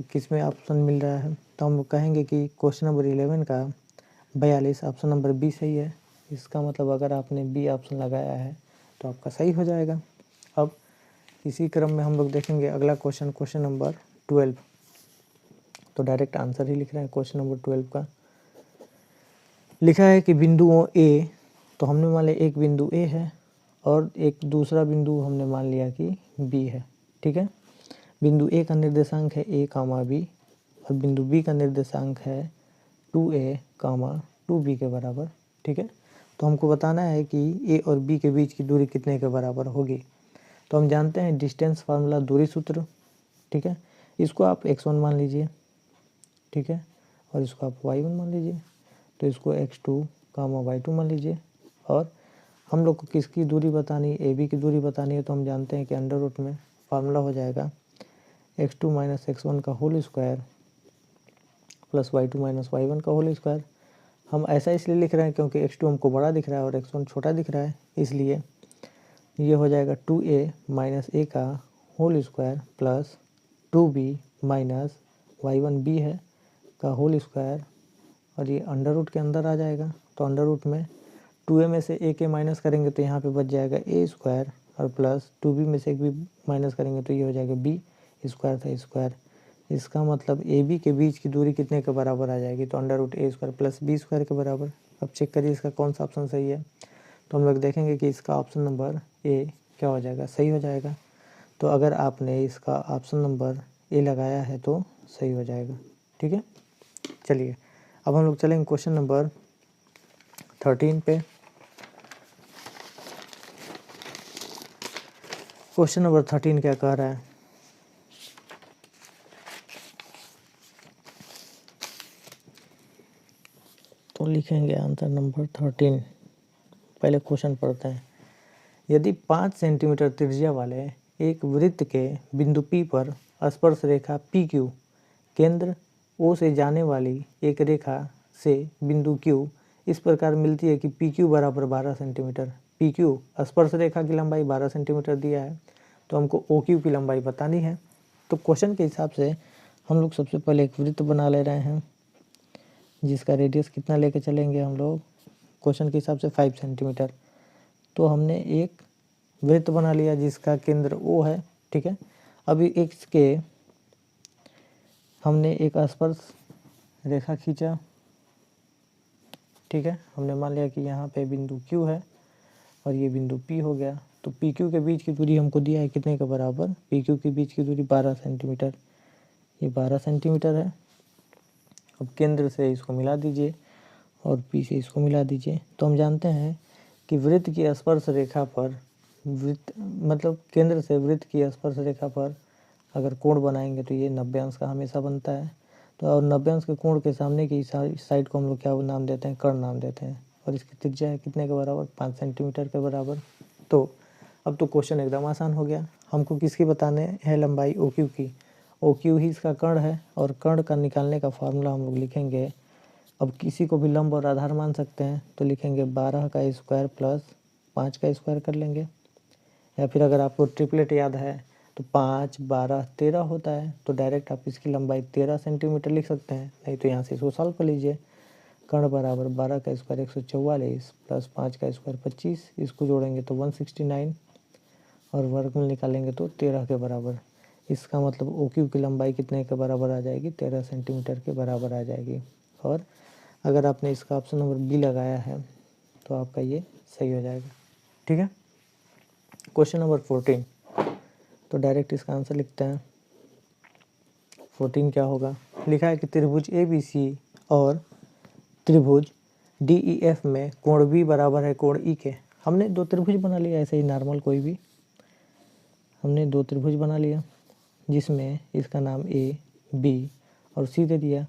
किस में ऑप्शन मिल रहा है, तो हम लोग कहेंगे कि क्वेश्चन नंबर 11 का 42 ऑप्शन नंबर बी सही है। इसका मतलब अगर आपने बी ऑप्शन लगाया है तो आपका सही हो जाएगा। अब इसी क्रम में हम लोग देखेंगे अगला क्वेश्चन, क्वेश्चन नंबर 12। तो डायरेक्ट आंसर ही लिख रहे हैं। क्वेश्चन नंबर 12 का लिखा है कि बिंदुओं ए, तो हमने मान लिया एक बिंदु ए है और एक दूसरा बिंदु हमने मान लिया कि बी है। ठीक है, बिंदु ए का निर्देशांक है a, b और बिंदु बी का निर्देशांक है 2a, 2b के बराबर। ठीक है, तो हमको बताना है कि ए और बी के बीच की दूरी कितने के बराबर होगी। तो हम जानते हैं डिस्टेंस फार्मूला, दूरी सूत्र। ठीक है, इसको आप x1 मान लीजिए, ठीक है, और इसको आप y1 मान लीजिए, तो इसको x2, y2 मान लीजिए। और हम लोग को किसकी दूरी बतानी है, ए बी की दूरी बतानी है, तो हम जानते हैं कि अंडर रूट में फार्मूला हो जाएगा x2 माइनस x1 का whole square plus y2 minus y1 का होल स्क्वायर। हम ऐसा इसलिए लिख रहे हैं क्योंकि x2 हमको बड़ा दिख रहा है और x1 छोटा दिख रहा है, इसलिए ये हो जाएगा 2a माइनस a का whole square plus 2b minus y1 b है का होल स्क्वायर, और ये अंडर रूट के अंदर आ जाएगा। तो अंडर रूट में 2a में से a के माइनस करेंगे तो यहाँ पे बच जाएगा a स्क्वायर, और प्लस 2b में से एक भी माइनस करेंगे तो ये हो जाएगा b स्क्वायर था स्क्वायर। इसका मतलब ए बी के बीच की दूरी कितने के बराबर आ जाएगी, तो under root a square plus b square के बराबर। अब चेक करिए इसका कौन सा ऑप्शन सही है, तो हम लोग देखेंगे कि इसका ऑप्शन नंबर ए क्या हो जाएगा, सही हो जाएगा। तो अगर आपने इसका ऑप्शन नंबर ए लगाया है तो सही हो जाएगा। ठीक है, चलिए अब हम लोग चलेंगे क्वेश्चन नंबर 13 पे। क्वेश्चन नंबर 13 क्या कह रहा है, तो लिखेंगे आंसर नंबर 13। पहले क्वेश्चन पढ़ते हैं। यदि 5 सेंटीमीटर त्रिज्या वाले एक वृत्त के बिंदु P पर स्पर्श रेखा PQ केंद्र O से जाने वाली एक रेखा से बिंदु Q इस प्रकार मिलती है कि PQ बराबर 12 सेंटीमीटर। PQ स्पर्श रेखा की लंबाई 12 सेंटीमीटर दिया है, तो हमको OQ की लंबाई बतानी है। तो क्वेश्चन के हिसाब से हम लोग सबसे पहले एक वृत्त बना ले रहे हैं, जिसका रेडियस कितना लेके चलेंगे हम लोग, क्वेश्चन के हिसाब से 5 सेंटीमीटर। तो हमने एक वृत्त बना लिया जिसका केंद्र O है। ठीक है, अभी इसके हमने एक स्पर्श रेखा खींचा। ठीक है, हमने मान लिया कि यहाँ पे बिंदु Q है और ये बिंदु P हो गया। तो PQ के बीच की दूरी हमको दिया है कितने के बराबर, PQ के बीच की दूरी 12 सेंटीमीटर, ये 12 सेंटीमीटर है। अब केंद्र से इसको मिला दीजिए और P से इसको मिला दीजिए। तो हम जानते हैं कि वृत्त की स्पर्श रेखा पर, वृत्त मतलब केंद्र से वृत्त की स्पर्श रेखा पर अगर कोण बनाएंगे तो ये 90 अंश का हमेशा बनता है। तो और 90 अंश के कोण के सामने की साइड को हम लोग क्या नाम देते हैं, कर्ण नाम देते हैं। और इसकी त्रिज्या है कितने के बराबर, 5 सेंटीमीटर के बराबर। तो अब तो क्वेश्चन एकदम आसान हो गया। हमको किसकी बताने है लंबाई ओ क्यू की। ओ क्यू ही इसका कर्ण है और कर्ण का निकालने का फार्मूला हम लोग लिखेंगे। अब किसी को भी लंब और आधार मान सकते हैं तो लिखेंगे 12 का स्क्वायर प्लस 5 का स्क्वायर कर लेंगे, या फिर अगर आपको ट्रिपलेट याद है तो 5, 12, 13 होता है, तो डायरेक्ट आप इसकी लंबाई 13 सेंटीमीटर लिख सकते हैं। नहीं तो यहाँ से इसको सॉल्व कर लीजिए। कर्ण बराबर 12 का स्क्वायर 144 प्लस 5 का स्क्वायर 25, इसको जोड़ेंगे तो 169 और वर्गमूल निकालेंगे तो 13 के बराबर। इसका मतलब ओ क्यू की लंबाई कितने के बराबर आ जाएगी, 13 सेंटीमीटर के बराबर आ जाएगी। और अगर आपने इसका ऑप्शन नंबर बी लगाया है तो आपका ये सही हो जाएगा। ठीक है। क्वेश्चन नंबर 14, तो डायरेक्ट इसका आंसर लिखते हैं। 14 क्या होगा, लिखा है कि त्रिभुज ए बी सी और त्रिभुज डी ई एफ में कोण बी बराबर है कोण ई के। हमने दो त्रिभुज बना लिया, ऐसे ही नॉर्मल कोई भी हमने दो त्रिभुज बना लिया जिसमें इसका नाम ए बी और सी दे दिया,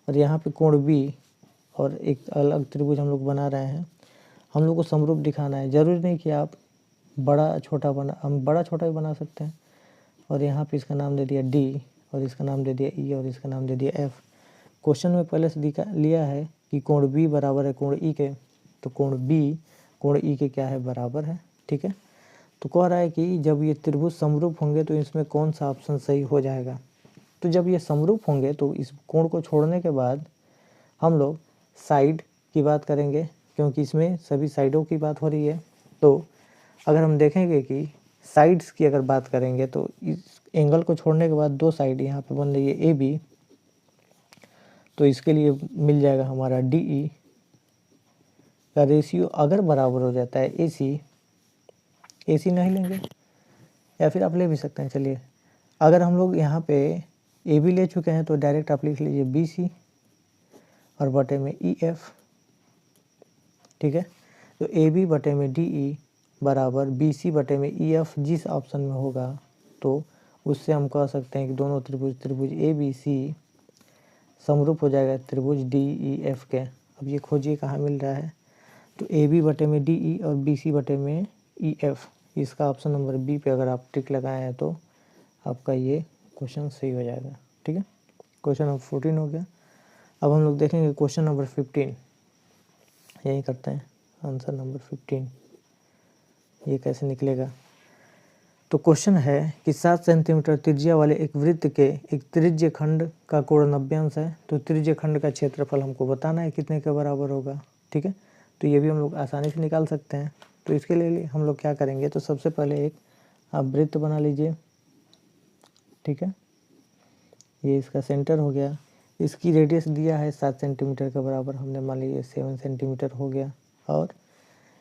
और यहाँ पे कोण बी और एक अलग त्रिभुज हम लोग बना रहे हैं। हम लोग को समरूप दिखाना है, ज़रूरी नहीं कि आप बड़ा छोटा भी बना सकते हैं। और यहाँ पे इसका नाम दे दिया डी और इसका नाम दे दिया ई और इसका नाम दे दिया एफ। क्वेश्चन में पहले से लिया है कि कोण बी बराबर है कोण ई के, तो कोण बी कोण ई के क्या है, बराबर है। ठीक है। तो कह रहा है कि जब ये त्रिभुज समरूप होंगे तो इसमें कौन सा ऑप्शन सही हो जाएगा। तो जब ये समरूप होंगे तो इस कोण को छोड़ने के बाद हम लोग साइड की बात करेंगे, क्योंकि इसमें सभी साइडों की बात हो रही है। तो अगर हम देखेंगे कि साइड्स की अगर बात करेंगे तो इस एंगल को छोड़ने के बाद दो साइड यहाँ पे बन रही है ए बी, तो इसके लिए मिल जाएगा हमारा डी ई का रेशियो अगर बराबर हो जाता है ए सी नहीं लेंगे या फिर आप ले भी सकते हैं। चलिए, अगर हम लोग यहाँ पे ए बी ले चुके हैं तो डायरेक्ट आप लिख लीजिए बी सी और बटे में ई एफ। ठीक है। तो ए बी बटे में डी ई बराबर बी सी बटे में ई एफ जिस ऑप्शन में होगा तो उससे हम कह सकते हैं कि दोनों त्रिभुज ए बी सी समरूप हो जाएगा त्रिभुज डी ई एफ के। अब ये खोजिए कहाँ मिल रहा है, तो ए बी बटे में डी ई और बी सी बटे में ई एफ, इसका ऑप्शन नंबर बी पे अगर आप टिक लगाए हैं तो आपका ये क्वेश्चन सही हो जाएगा। ठीक है। क्वेश्चन नंबर 14 हो गया। अब हम लोग देखेंगे क्वेश्चन नंबर 15, यही करते हैं आंसर नंबर 15, ये कैसे निकलेगा। तो क्वेश्चन है कि 7 सेंटीमीटर त्रिज्या वाले एक वृत्त के एक त्रिज्य खंड का कोण 90 अंश है, तो त्रिज्य खंड का क्षेत्रफल हमको बताना है कितने के बराबर होगा। ठीक है। तो ये भी हम लोग आसानी से निकाल सकते हैं। तो इसके लिए हम लोग क्या करेंगे, तो सबसे पहले एक आप वृत्त बना लीजिए। ठीक है। ये इसका सेंटर हो गया, इसकी रेडियस दिया है 7 सेंटीमीटर के बराबर, हमने मान लीजिए 7 सेंटीमीटर हो गया। और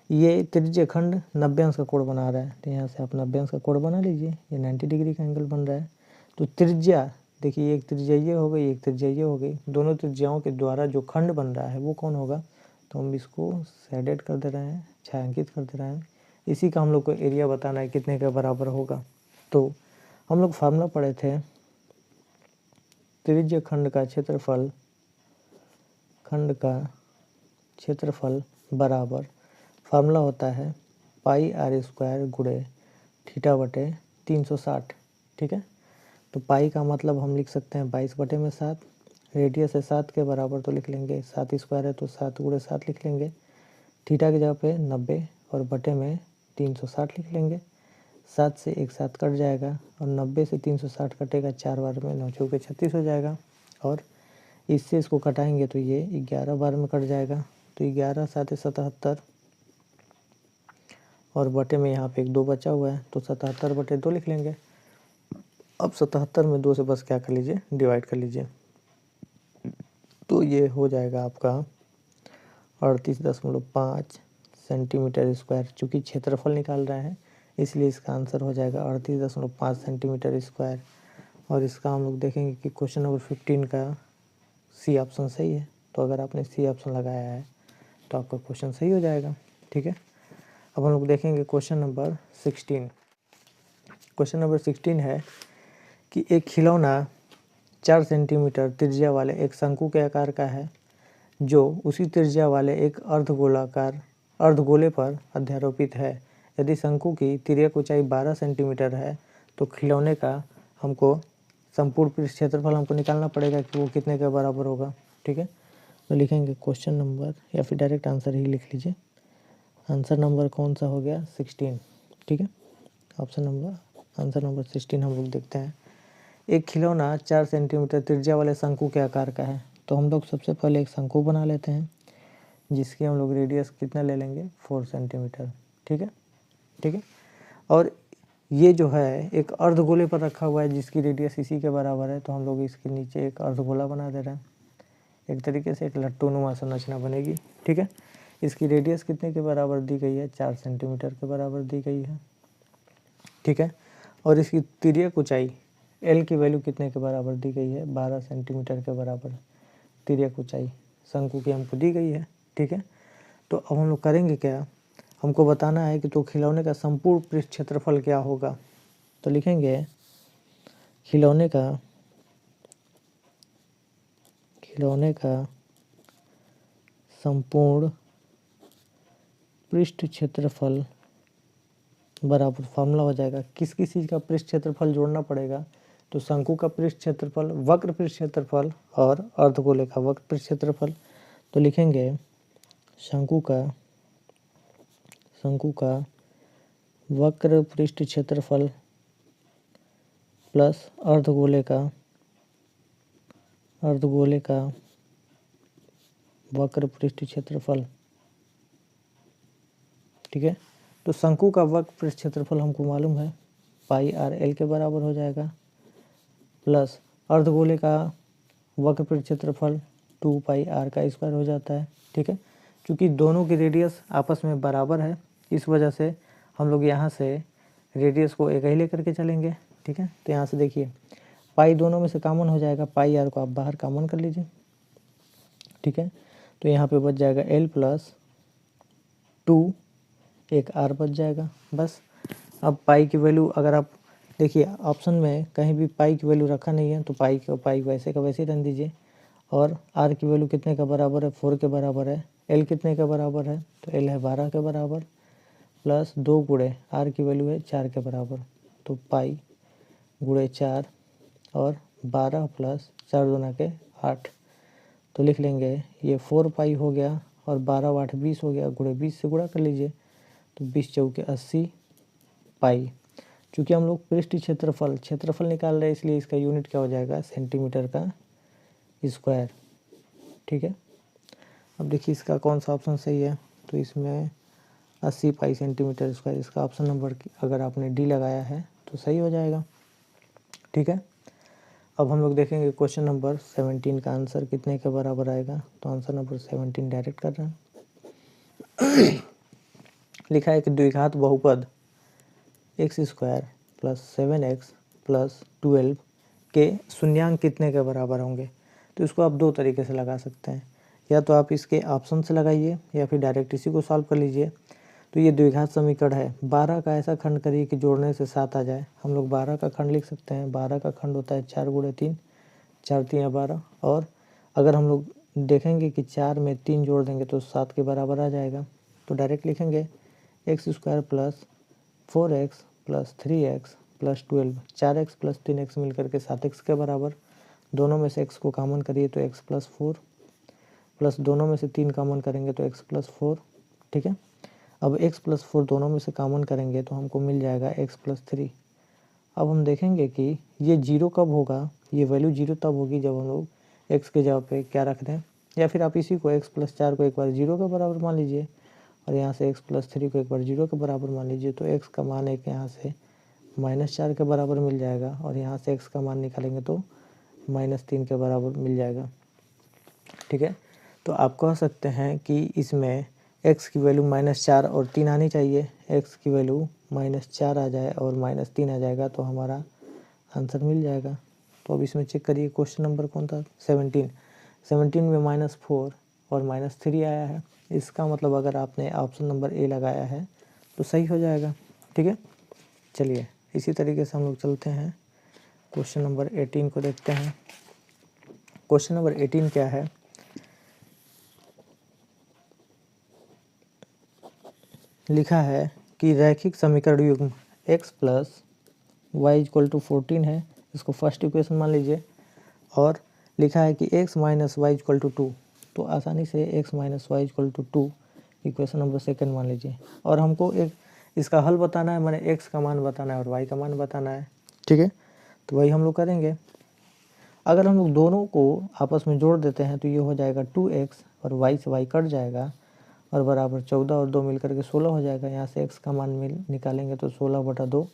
ये त्रिज्य खंड 90 अंश का कोण बना रहा है, तो यहाँ से आप 90 अंश का कोण बना लीजिए। ये 90 डिग्री का एंगल बन रहा है। तो त्रिज्या देखिए, एक त्रिज्या ये हो गई, एक त्रिज्या ये हो गई, दोनों त्रिज्याओं के द्वारा जो खंड बन रहा है वो कौन होगा, तो हम इसको शेडेड कर दे रहे हैं, छायांकित कर दे रहे हैं। इसी का हम लोग को एरिया बताना है कितने के बराबर होगा। तो हम लोग फार्मूला पढ़े थे, त्रिज्य खंड का क्षेत्रफल बराबर फार्मूला होता है पाई आर स्क्वायर गुणे थीटा बटे 360। ठीक है। तो पाई का मतलब हम लिख सकते हैं 22 बटे में 7, रेडियस है 7 के बराबर तो लिख लेंगे 7 स्क्वायर है तो 7 गुणे 7 लिख लेंगे, थीटा की जगह पे 90 और बटे में 360 लिख लेंगे। 7 से एक 7 कट जाएगा और 90 से 360 कटेगा 4 बार में, 9 चौके 36 हो जाएगा। और इससे इसको कटाएंगे तो ये 11 बार में कट जाएगा, तो 11 7 77 और बटे में यहाँ पे एक 2 बचा हुआ है तो 77 बटे 2 लिख लेंगे। अब 77 में 2 से बस क्या कर लीजिए, डिवाइड कर लीजिए, तो ये हो जाएगा आपका 38.5 सेंटीमीटर स्क्वायर। चूँकि क्षेत्रफल निकाल रहे हैं इसलिए इसका आंसर हो जाएगा 38.5 सेंटीमीटर स्क्वायर। और इसका हम लोग देखेंगे कि क्वेश्चन नंबर 15 का सी ऑप्शन सही है। तो अगर आपने सी ऑप्शन लगाया है तो आपका क्वेश्चन सही हो जाएगा। ठीक है। अब हम लोग देखेंगे क्वेश्चन नंबर 16। क्वेश्चन नंबर 16 है कि एक खिलौना 4 सेंटीमीटर त्रिज्या वाले एक शंकु के आकार का है जो उसी त्रिज्या वाले एक अर्धगोले पर अध्यारोपित है। यदि शंकु की तिर्यक ऊंचाई 12 सेंटीमीटर है तो खिलौने का हमको संपूर्ण पृष्ठ क्षेत्रफल हमको निकालना पड़ेगा कि वो कितने के बराबर होगा। ठीक है, तो लिखेंगे क्वेश्चन नंबर या फिर डायरेक्ट आंसर ही लिख लीजिए। आंसर नंबर कौन सा हो गया? 16। ठीक है, ऑप्शन नंबर आंसर नंबर 16 हम लोग देखते हैं। एक खिलौना 4 सेंटीमीटर त्रिज्या वाले शंकु के आकार का है। तो हम लोग सबसे पहले एक शंकु बना लेते हैं जिसकी हम लोग रेडियस कितना ले लेंगे? 4 सेंटीमीटर। ठीक है, ठीक है। और ये जो है एक अर्धगोले पर रखा हुआ है जिसकी रेडियस इसी के बराबर है। तो हम लोग इसके नीचे एक अर्धगोला बना दे रहे हैं, एक तरीके से एक लट्टूनुमा संरचना बनेगी। ठीक है, इसकी रेडियस कितने के बराबर दी गई है? 4 सेंटीमीटर के बराबर दी गई है। ठीक है, और इसकी तिर्यक ऊंचाई एल की वैल्यू कितने के बराबर दी गई है? 12 सेंटीमीटर के बराबर तिर्यक ऊंचाई शंकु की हमको दी गई है। ठीक है, तो अब हम लोग करेंगे क्या? हमको बताना है कि तो खिलौने का संपूर्ण पृष्ठ क्षेत्रफल क्या होगा। तो लिखेंगे खिलौने का संपूर्ण पृष्ठ क्षेत्रफल बराबर फॉर्मूला हो जाएगा। किस किस चीज़ का पृष्ठ क्षेत्रफल जोड़ना पड़ेगा? तो शंकु का पृष्ठ क्षेत्रफल, वक्र पृष्ठ क्षेत्रफल और अर्धगोले का वक्र पृष्ठ क्षेत्रफल। तो लिखेंगे शंकु का वक्र पृष्ठ क्षेत्रफल प्लस अर्धगोले का वक्र पृष्ठ क्षेत्रफल। ठीक है, तो शंकु का वक्र पृष्ठ क्षेत्रफल हमको मालूम है पाई आर एल के बराबर हो जाएगा, प्लस अर्धगोले का वक्र पृष्ठ क्षेत्रफल 2 पाई आर का स्क्वायर हो जाता है। ठीक है, क्योंकि दोनों की रेडियस आपस में बराबर है इस वजह से हम लोग यहाँ से रेडियस को एक ही लेकर के चलेंगे। ठीक है, तो यहाँ से देखिए पाई दोनों में से कॉमन हो जाएगा, पाई आर को आप बाहर कॉमन कर लीजिए। ठीक है, तो यहाँ पे बच जाएगा एल प्लस 2, एक आर बच जाएगा बस। अब पाई की वैल्यू अगर आप देखिए ऑप्शन में कहीं भी पाई की वैल्यू रखा नहीं है तो पाई वैसे का वैसे ही रख दीजिए। और आर की वैल्यू कितने का बराबर है? 4 के बराबर है। एल कितने का बराबर है? तो एल है 12 के बराबर, प्लस 2 गुणे आर की वैल्यू है 4 के बराबर। तो पाई गुणे 4 और 12 प्लस 4 दूना के 8। तो लिख लेंगे ये 4 पाई हो गया और 12 8 20 हो गया, गुणे 20 से गुणा कर लीजिए तो 20 चौके 80 पाई। चूँकि हम लोग पृष्ठ क्षेत्रफल निकाल रहे हैं इसलिए इसका यूनिट क्या हो जाएगा? सेंटीमीटर का स्क्वायर। ठीक है, अब देखिए इसका कौन सा ऑप्शन सही है? तो इसमें 80 पाई सेंटीमीटर स्क्वायर, इसका ऑप्शन नंबर अगर आपने डी लगाया है तो सही हो जाएगा। ठीक है, अब हम लोग देखेंगे क्वेश्चन नंबर 17 का आंसर कितने के बराबर आएगा। तो आंसर नंबर 17 डायरेक्ट कर रहे हैं। लिखा है कि द्विघात बहुपद x² प्लस 7x प्लस 12 के शून्यांक कितने के बराबर होंगे। तो इसको आप दो तरीके से लगा सकते हैं, या तो आप इसके ऑप्शन से लगाइए या फिर डायरेक्ट इसी को सॉल्व कर लीजिए। तो ये द्विघात समीकरण है, 12 का ऐसा खंड करिए कि जोड़ने से 7 आ जाए। हम लोग 12 का खंड लिख सकते हैं। 12 का खंड होता है 4 गुणे 3, 4 3 12। और अगर हम लोग देखेंगे कि 4 में 3 जोड़ देंगे तो 7 के बराबर आ जाएगा। तो डायरेक्ट लिखेंगे x² plus 4x plus 3x plus 12, 4x plus 3x मिलकर के 7x के बराबर। दोनों में से x को कॉमन करिए तो x प्लस 4, प्लस दोनों में से 3 कॉमन करेंगे तो x प्लस 4। ठीक है, अब x प्लस 4 दोनों में से कॉमन करेंगे तो हमको मिल जाएगा x प्लस 3। अब हम देखेंगे कि ये जीरो कब होगा, ये वैल्यू जीरो तब होगी जब हम लोग x के जगह पे क्या रख दें, या फिर आप इसी को x प्लस 4 को एक बार जीरो के बराबर मान लीजिए और यहाँ से x प्लस 3 को एक बार जीरो के बराबर मान लीजिए। तो x का मान एक यहाँ से -4 के बराबर मिल जाएगा और यहाँ से x का मान निकालेंगे तो -3 के बराबर मिल जाएगा। ठीक है, तो आप कह सकते हैं कि इसमें x की वैल्यू -4 और 3 आनी चाहिए। x की वैल्यू -4 आ जाए और -3 आ जाएगा तो हमारा आंसर मिल जाएगा। तो अब इसमें चेक करिए क्वेश्चन नंबर कौन था? 17 में -4 और -3 आया है। इसका मतलब अगर आपने ऑप्शन नंबर ए लगाया है तो सही हो जाएगा। ठीक है, चलिए इसी तरीके से हम लोग चलते हैं क्वेश्चन नंबर 18 को देखते हैं। क्वेश्चन नंबर 18 क्या है? लिखा है कि रैखिक समीकरण युग्म x plus y equal to 14 है, इसको फर्स्ट इक्वेशन मान लीजिए, और लिखा है कि x minus Y equal to 2, तो आसानी से x minus Y equal to 2 equation number second मान लीजिए। और हमको एक इसका हल बताना है, मैंने x का मान बताना है और y का मान बताना है, ठीक है। तो वही हम लोग करेंगे। अगर हम लोग दोनों को आपस में जोड़ देते हैं तो ये हो जाएगा 2x और y से y कट जाएगा और बराबर 14 और 2 मिलकर के 16 हो जाएगा। यहाँ से x का मान निकालेंगे तो 16/2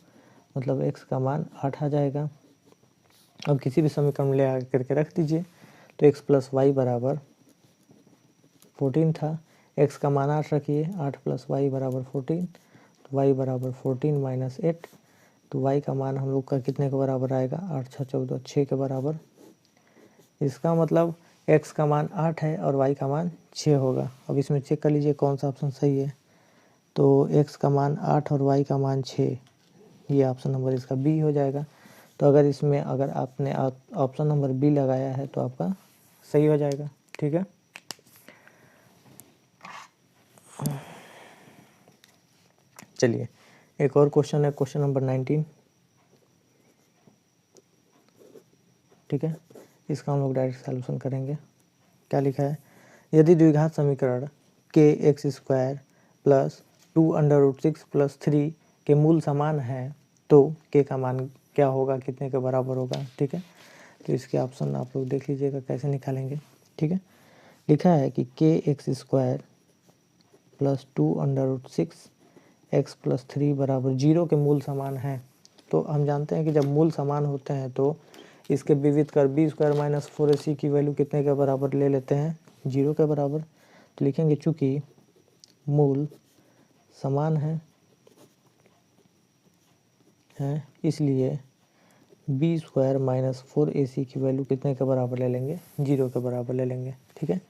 मतलब x का मान 8 आ जाएगा। अब किसी भी समीकरण में ले आ करके रख दीजिए, तो x प्लस वाई बराबर 14 था, x का मान 8 रखिए, 8 प्लस वाई बराबर 14, तो y बराबर 14 माइनस 8, तो y का मान हम लोग का कितने के बराबर आएगा, 8 6 14 6 के बराबर। इसका मतलब x का मान 8 है और y का मान 6 होगा। अब इसमें चेक कर लीजिए कौन सा ऑप्शन सही है, तो x का मान 8 और y का मान 6, ये ऑप्शन नंबर इसका बी हो जाएगा। तो अगर आपने ऑप्शन नंबर बी लगाया है तो आपका सही हो जाएगा, ठीक है। चलिए एक और क्वेश्चन है, क्वेश्चन नंबर 19, ठीक है। इसका हम लोग डायरेक्ट सॉल्यूशन करेंगे। क्या लिखा है, यदि द्विघात समीकरण के एक्स स्क्वायर प्लस 2√6 प्लस 3 के मूल समान है तो के का मान क्या होगा, कितने के बराबर होगा, ठीक है। तो इसके ऑप्शन आप लोग देख लीजिएगा कैसे निकालेंगे, ठीक है। लिखा है कि के x square plus 2√6 x plus 3 बराबर 0 के मूल समान है। तो हम जानते हैं कि जब मूल समान होते हैं तो इसके विविध कर बी स्क्वायर माइनस 4ac की वैल्यू कितने के बराबर ले लेते हैं, 0 के बराबर। तो लिखेंगे चूँकि मूल समान है इसलिए बी स्क्वायर माइनस 4ac की वैल्यू कितने के बराबर ले लेंगे, 0 के बराबर ले लेंगे, ठीक है।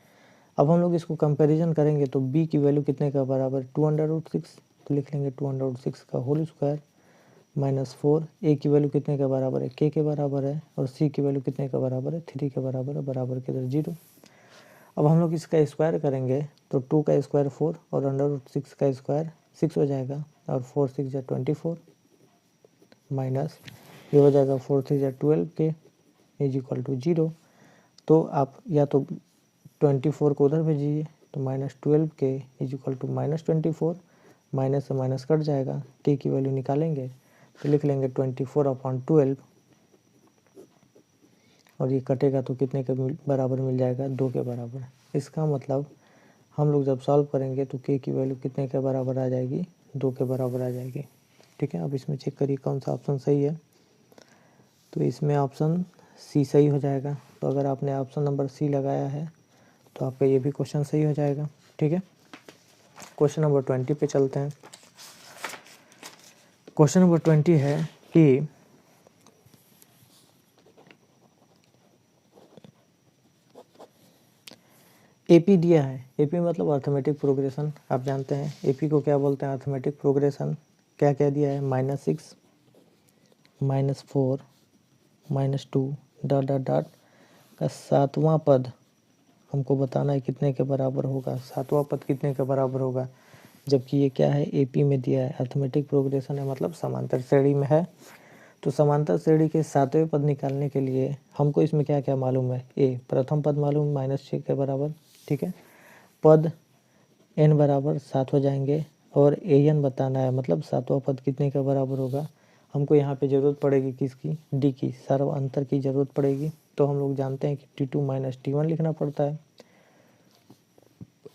अब हम लोग इसको कंपैरिजन करेंगे तो b की वैल्यू कितने का बराबर, 2√6, तो लिख लेंगे 2√6 का होल स्क्वायर माइनस 4, a की वैल्यू कितने के बराबर है, k के बराबर है, और c की वैल्यू कितने के बराबर है, 3 के बराबर है, बराबर के इधर 0। अब हम लोग इसका स्क्वायर करेंगे तो 2 का स्क्वायर 4 और √6 का स्क्वायर 6 हो जाएगा, और 4 6 या 24 माइनस ये हो जाएगा 4 3 या 12 के इज इक्वल टू 0। तो आप या तो 24 को उधर भेजिए, तो -12 के इज इक्वल टू -24, माइनस से माइनस कट जाएगा, के की वैल्यू निकालेंगे तो लिख लेंगे 24/12, और ये कटेगा तो कितने के बराबर मिल जाएगा, 2 के बराबर। इसका मतलब हम लोग जब सॉल्व करेंगे तो के की वैल्यू कितने के बराबर आ जाएगी, 2 के बराबर आ जाएगी, ठीक है। अब इसमें चेक करिए कौन सा ऑप्शन सही है, तो इसमें ऑप्शन सी सही हो जाएगा। तो अगर आपने ऑप्शन नंबर सी लगाया है तो आपका ये भी क्वेश्चन सही हो जाएगा, ठीक है। क्वेश्चन नंबर 20 पे चलते हैं। क्वेश्चन नंबर 20 है कि एपी दिया है, एपी मतलब अर्थमेटिक प्रोग्रेशन, आप जानते हैं एपी को क्या बोलते हैं, अर्थमेटिक प्रोग्रेशन। क्या क्या दिया है, -6 -4 -2 डॉट डॉट डॉट का 7वां पद हमको बताना है कितने के बराबर होगा, 7वां पद कितने के बराबर होगा, जबकि ये क्या है, एपी में दिया है, अर्थमेटिक प्रोग्रेशन है, मतलब समांतर श्रेणी में है। तो समांतर श्रेणी के 7वें पद निकालने के लिए हमको इसमें क्या क्या मालूम है, प्रथम पद मालूम -6 के बराबर, ठीक है। पद n बराबर 7 हो जाएंगे और an बताना है, मतलब 7वां पद कितने के बराबर होगा। हमको यहाँ पे ज़रूरत पड़ेगी किसकी, डी की, सर्व अंतर की ज़रूरत पड़ेगी। तो हम लोग जानते हैं कि T2 माइनस T1 लिखना पड़ता है।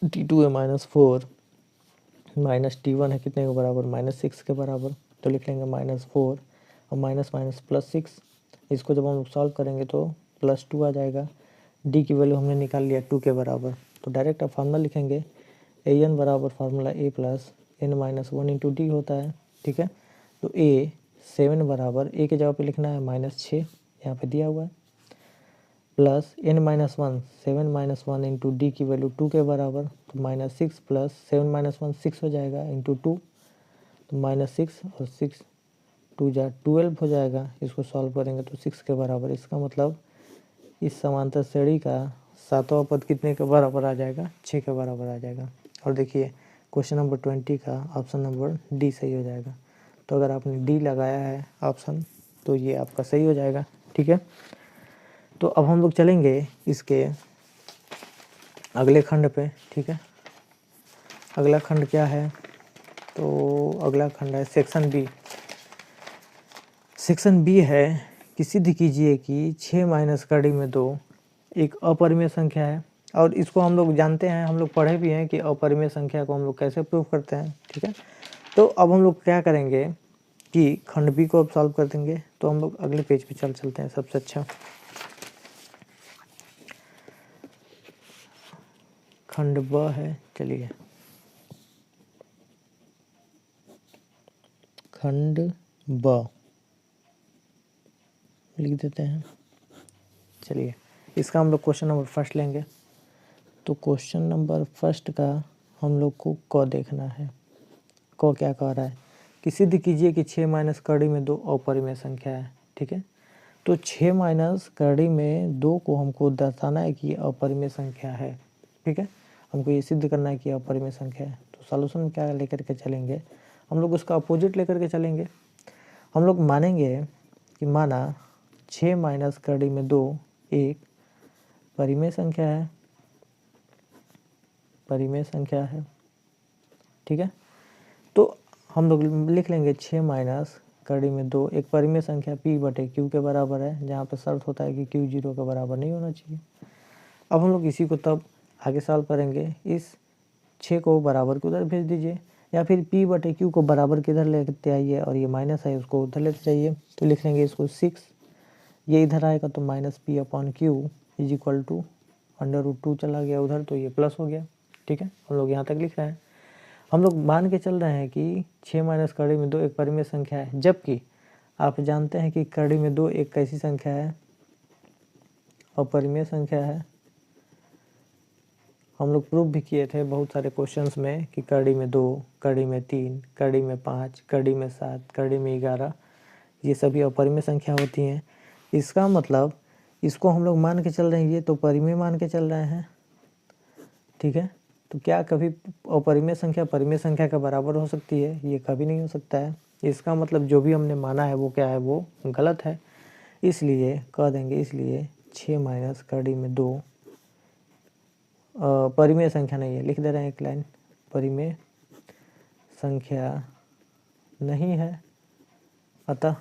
T2 है -4 माइनस T1 है कितने के बराबर, -6 के बराबर। तो लिख लेंगे -4 और माइनस माइनस +6। इसको जब हम लोग सॉल्व करेंगे तो +2 आ जाएगा। डी की वैल्यू हमने निकाल लिया 2 के बराबर, तो डायरेक्ट आप फार्मूला लिखेंगे, an बराबर formula a plus n-1 into D होता है, ठीक है। तो a 7 बराबर a के जगह पे लिखना है -6, यहाँ पे दिया हुआ है, प्लस n-1 7 - 1 इंटू डी की वैल्यू 2 के बराबर, तो -6 प्लस 7 - 1 6 हो जाएगा इंटू 2, तो -6 और 6 2 जा 12 हो जाएगा। इसको सॉल्व करेंगे तो 6 के बराबर। इसका मतलब इस समांतर श्रेणी का 7वां पद कितने के बराबर आ जाएगा, 6 के बराबर आ जाएगा। और देखिए क्वेश्चन नंबर 20 का ऑप्शन नंबर डी सही हो जाएगा। तो अगर आपने डी लगाया है ऑप्शन तो ये आपका सही हो जाएगा। ठीक है, तो अब हम लोग चलेंगे इसके अगले खंड पे। ठीक है, अगला खंड क्या है, तो अगला खंड है सेक्शन बी। सेक्शन बी है कि सिद्ध कीजिए कि 6 माइनस कड़ी में 2 एक अपरिमेय संख्या है। और इसको हम लोग जानते हैं, हम लोग पढ़े भी हैं कि अपरिमेय संख्या को हम लोग कैसे प्रूव करते हैं। ठीक है, तो अब हम लोग क्या करेंगे कि खंड बी को अब सॉल्व कर देंगे। तो हम लोग अगले पेज पे चलते हैं। सबसे अच्छा खंड ब है, चलिए खंड ब लिख देते हैं। चलिए इसका हम लोग क्वेश्चन नंबर फर्स्ट लेंगे। तो क्वेश्चन नंबर फर्स्ट का हम लोग को क देखना है। क क्या कह रहा है कि सिद्ध कीजिए कि 6 माइनस कड़ी में 2 अपरिमेय संख्या है। ठीक है, तो 6 माइनस कड़ी में 2 को हमको दर्शाना है कि ये अपरिमेय संख्या है। ठीक है, हमको ये सिद्ध करना है कि अपरिमेय संख्या है। तो सॉल्यूशन में क्या लेकर के चलेंगे, हम लोग उसका अपोजिट लेकर के चलेंगे। हम लोग मानेंगे कि माना 6 माइनस कड़ी में 2 एक परिमेय संख्या है, परिमेय संख्या है। ठीक है, तो हम लोग लिख लेंगे 6 माइनस कड़ी में 2 एक परिमेय संख्या p बटे q के बराबर है, जहाँ पे शर्त होता है कि q 0 के बराबर नहीं होना चाहिए। अब हम लोग इसी को तब आगे सॉल्व करेंगे। इस 6 को बराबर के उधर भेज दीजिए, या फिर p बटे q को बराबर के इधर लेते आइए, और ये माइनस है उसको उधर लेते जाइए। तो लिख लेंगे इसको 6, ये इधर आएगा तो minus p upon Q is equal to √2 चला गया उधर, तो ये प्लस हो गया। ठीक है, हम लोग यहाँ तक लिख रहे हैं। हम लोग मान के चल रहे हैं कि 6 माइनस कड़ी में 2 एक परिमेय संख्या है, जबकि आप जानते हैं कि कड़ी में 2 एक कैसी संख्या है, अपरिमेय संख्या है। हम लोग प्रूव भी किए थे बहुत सारे क्वेश्चंस में कि कड़ी में 2, कड़ी में 3, कड़ी में 5, कड़ी में 7, कड़ी में 11, ये सभी अपरिमेय संख्या होती हैं। इसका मतलब इसको हम लोग मान के चल रहे हैं, ये तो परिमेय मान के चल रहे हैं। ठीक है, तो क्या कभी अपरिमेय संख्या परिमेय संख्या का बराबर हो सकती है? ये कभी नहीं हो सकता है। इसका मतलब जो भी हमने माना है वो क्या है, वो गलत है। इसलिए कह देंगे, इसलिए 6 माइनस कड़ी में 2 परिमेय संख्या नहीं है। लिख दे रहे हैं एक लाइन, परिमेय संख्या नहीं है, अतः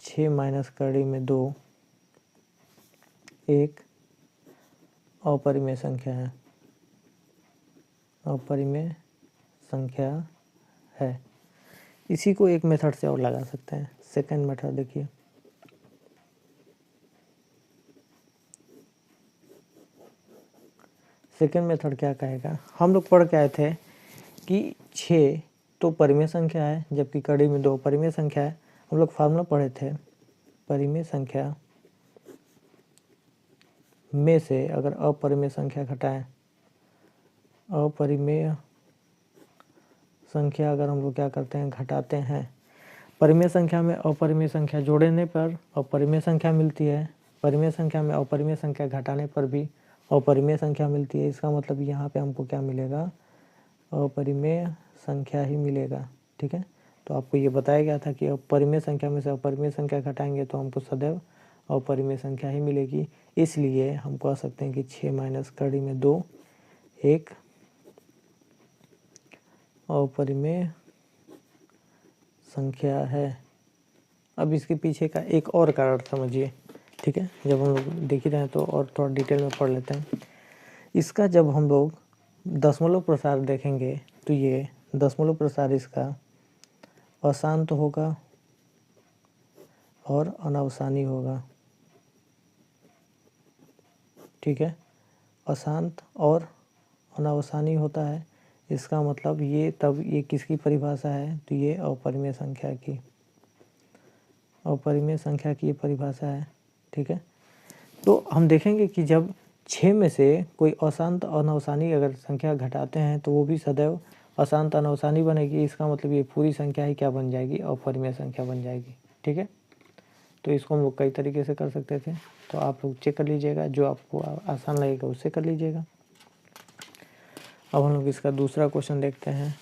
6 माइनस कड़ी में 2 एक अपरिमेय संख्या है, अपरिमेय संख्या है। इसी को एक मेथड से और लगा सकते हैं। सेकंड मेथड देखिए, सेकंड मेथड क्या कहेगा, हम लोग पढ़ के आए थे कि 6 तो परिमेय संख्या है, जबकि कड़ी में 2 परिमेय संख्या है। हम लोग फार्मूला पढ़े थे, परिमेय संख्या में से अगर अपरिमेय संख्या घटाएं, अपरिमेय संख्या अगर हम लोग क्या करते हैं, घटाते हैं, परिमेय संख्या में अपरिमेय संख्या जोड़ने पर अपरिमेय संख्या मिलती है, परिमेय संख्या में अपरिमेय संख्या घटाने पर भी अपरिमेय संख्या मिलती है। इसका मतलब यहाँ पे हमको क्या मिलेगा, अपरिमेय संख्या ही मिलेगा। ठीक है, तो आपको ये बताया गया था कि अपरिमेय संख्या में से अपरिमेय संख्या घटाएंगे तो हमको सदैव अपरिमेय संख्या ही मिलेगी। इसलिए हम कह सकते हैं कि 6 माइनस कड़ी में 2 एक अपरिमेय संख्या है। अब इसके पीछे का एक और कारण समझिए। ठीक है, जब हम लोग देख ही रहे हैं तो और थोड़ा डिटेल में पढ़ लेते हैं। इसका जब हम लोग दशमलव प्रसार देखेंगे तो ये दशमलव प्रसार इसका अशांत होगा और अनावसानी होगा। ठीक है, अशांत और अनावसानी होता है। इसका मतलब ये तब ये किसकी परिभाषा है, तो ये अपरिमेय संख्या की, अपरिमेय संख्या की परिभाषा है। ठीक है, तो हम देखेंगे कि जब 6 में से कोई अशांत अनावसानी अगर संख्या घटाते हैं तो वो भी सदैव अशांत अनावसानी बनेगी। इसका मतलब ये पूरी संख्या ही क्या बन जाएगी, अपरिमेय संख्या बन जाएगी। ठीक है, तो इसको हम लोग कई तरीके से कर सकते थे, तो आप लोग चेक कर लीजिएगा, जो आपको आसान लगेगा उससे कर लीजिएगा। अब हम लोग इसका दूसरा क्वेश्चन देखते हैं।